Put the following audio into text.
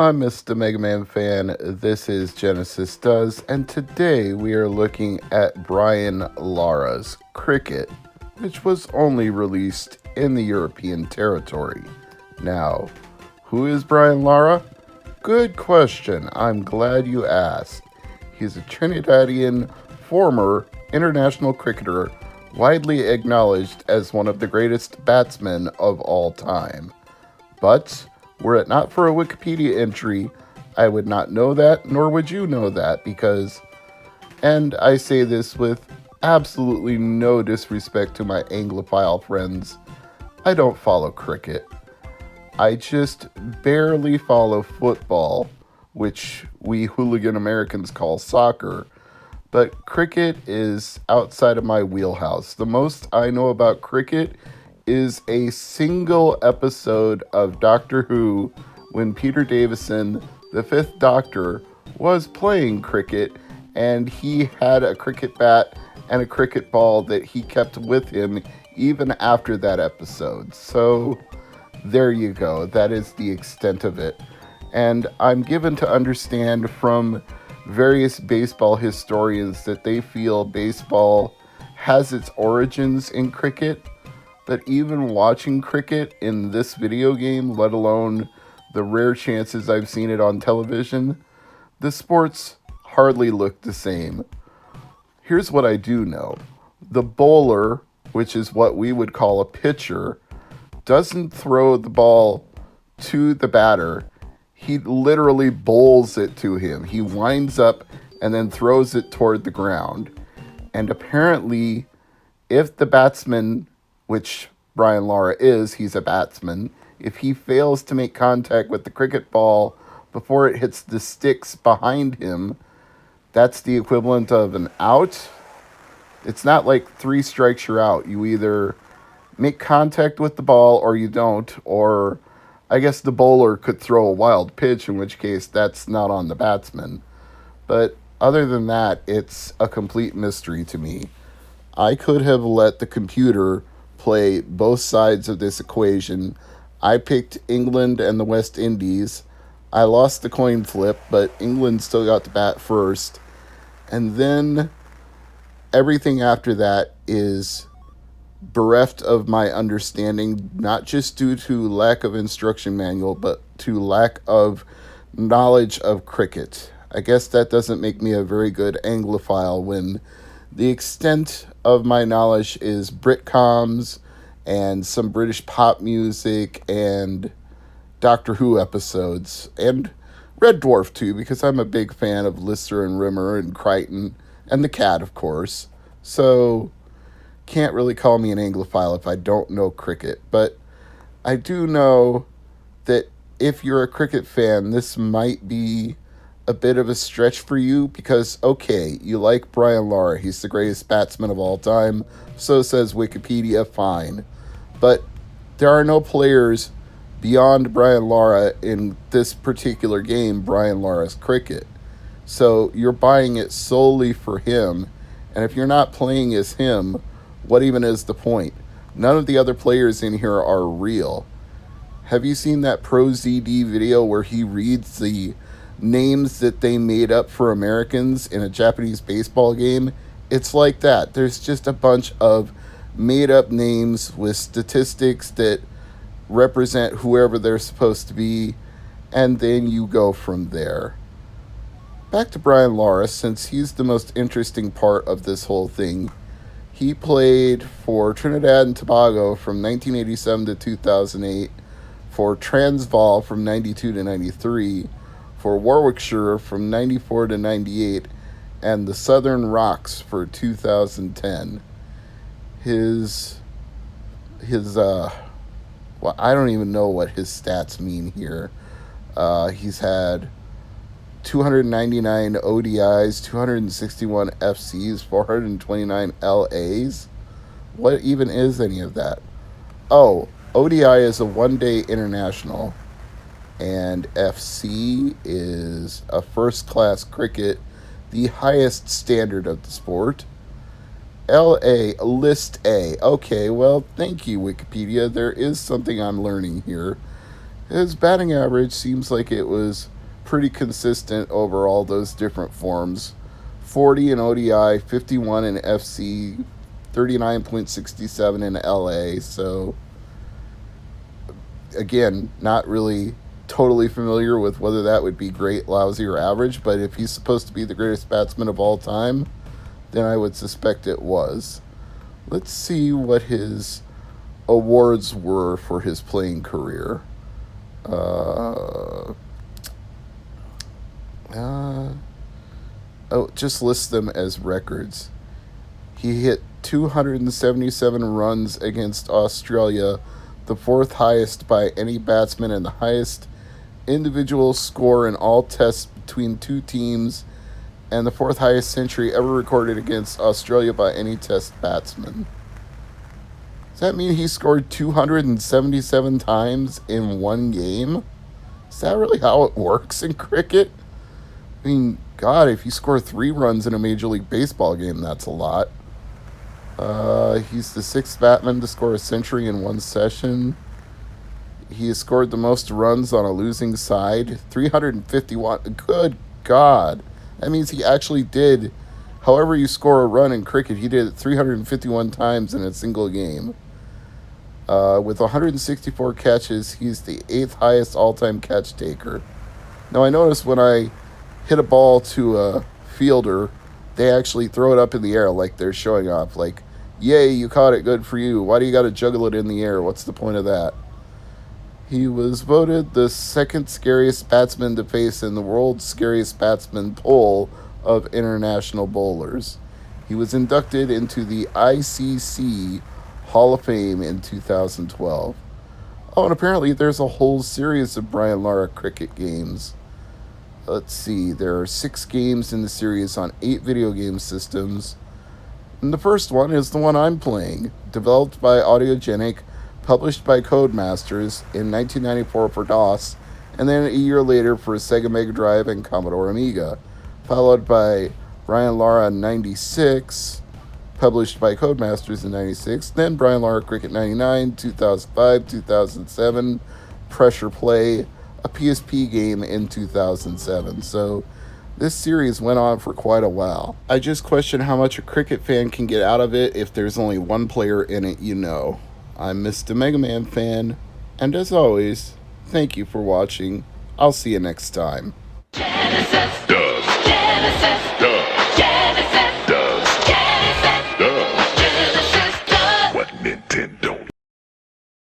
I'm Mr. MegaManFan. This is Genesis Does, and today we are looking at Brian Lara's Cricket, which was only released in the European territory. Now, who is Brian Lara? Good question. I'm glad you asked. He's a Trinidadian former international cricketer, widely acknowledged as one of the greatest batsmen of all time. But were it not for a Wikipedia entry, I would not know that, nor would you know that, because, and I say this with absolutely no disrespect to my Anglophile friends, I don't follow cricket. I just barely follow football, which we hooligan Americans call soccer, but cricket is outside of my wheelhouse. The most I know about cricket is a single episode of Doctor Who when Peter Davison, the Fifth Doctor, was playing cricket and he had a cricket bat and a cricket ball that he kept with him even after that episode. So there you go. That is the extent of it. And I'm given to understand from various baseball historians that they feel baseball has its origins in cricket. But even watching cricket in this video game, let alone the rare chances I've seen it on television, the sports hardly look the same. Here's what I do know. The bowler, which is what we would call a pitcher, doesn't throw the ball to the batter. He literally bowls it to him. He winds up and then throws it toward the ground. And apparently, if the batsman, which Brian Lara is, he's a batsman, if he fails to make contact with the cricket ball before it hits the sticks behind him, that's the equivalent of an out. It's not like 3 strikes you're out. You either make contact with the ball or you don't, or I guess the bowler could throw a wild pitch, in which case that's not on the batsman. But other than that, it's a complete mystery to me. I could have let the computer play both sides of this equation. I picked England and the West Indies. I lost the coin flip, but England still got to bat first. And then everything after that is bereft of my understanding, not just due to lack of instruction manual, but to lack of knowledge of cricket. I guess that doesn't make me a very good Anglophile when the extent of my knowledge is Britcoms and some British pop music and Doctor Who episodes, and Red Dwarf too, because I'm a big fan of Lister and Rimmer and Crichton, and the cat, of course. So, can't really call me an Anglophile if I don't know cricket, but I do know that if you're a cricket fan, this might be a bit of a stretch for you because, okay, you like Brian Lara. He's the greatest batsman of all time. So says Wikipedia, fine. But there are no players beyond Brian Lara in this particular game, Brian Lara's cricket. So you're buying it solely for him. And if you're not playing as him, what even is the point? None of the other players in here are real. Have you seen that ProZD video where he reads the names that they made up for Americans in a Japanese baseball game? It's like that. There's just a bunch of made up names with statistics that represent whoever they're supposed to be, and then you go from there. Back to Brian Lara, since he's the most interesting part of this whole thing. He played for Trinidad and Tobago from 1987 to 2008, for Transvaal from 92 to 93, for Warwickshire from 94 to 98, and the Southern Rocks for 2010. Well, I don't even know what his stats mean here. He's had 299 ODIs, 261 FCs, 429 LAs. What even is any of that? Oh, ODI is a one-day international, and FC is a first-class cricket, the highest standard of the sport. LA, list A. Okay, well, thank you, Wikipedia. There is something I'm learning here. His batting average seems like it was pretty consistent over all those different forms. 40 in ODI, 51 in FC, 39.67 in LA. So, again, not really totally familiar with whether that would be great, lousy, or average, but if he's supposed to be the greatest batsman of all time, then I would suspect it was. Let's see what his awards were for his playing career. Just list them as records. He hit 277 runs against Australia, the fourth highest by any batsman and the highest individual score in all tests between two teams, and the fourth highest century ever recorded against Australia by any test batsman. Does that mean he scored 277 times in one game? Is that really how it works in cricket? I mean, God, if you score 3 runs in a Major League Baseball game, that's a lot. He's the 6th batsman to score a century in one session. He has scored the most runs on a losing side, 351. Good God. That means he actually did, however you score a run in cricket, he did it 351 times in a single game. With 164 catches, he's the 8th highest all-time catch taker. Now, I noticed when I hit a ball to a fielder, they actually throw it up in the air like they're showing off. Like, yay, you caught it, good for you. Why do you got to juggle it in the air? What's the point of that? He was voted the 2nd scariest batsman to face in the world's scariest batsman poll of international bowlers. He was inducted into the ICC Hall of Fame in 2012. Oh, and apparently there's a whole series of Brian Lara cricket games. Let's see, there are 6 games in the series on 8 video game systems. And the first one is the one I'm playing, developed by Audiogenic, published by Codemasters in 1994 for DOS, and then a year later for Sega Mega Drive and Commodore Amiga, followed by Brian Lara 96, published by Codemasters in 96, then Brian Lara Cricket 99, 2005, 2007, Pressure Play, a PSP game in 2007. So this series went on for quite a while. I just question how much a cricket fan can get out of it if there's only one player in it you know. I'm Mr. MegaManFan, and as always, thank you for watching. I'll see you next time. Genesis.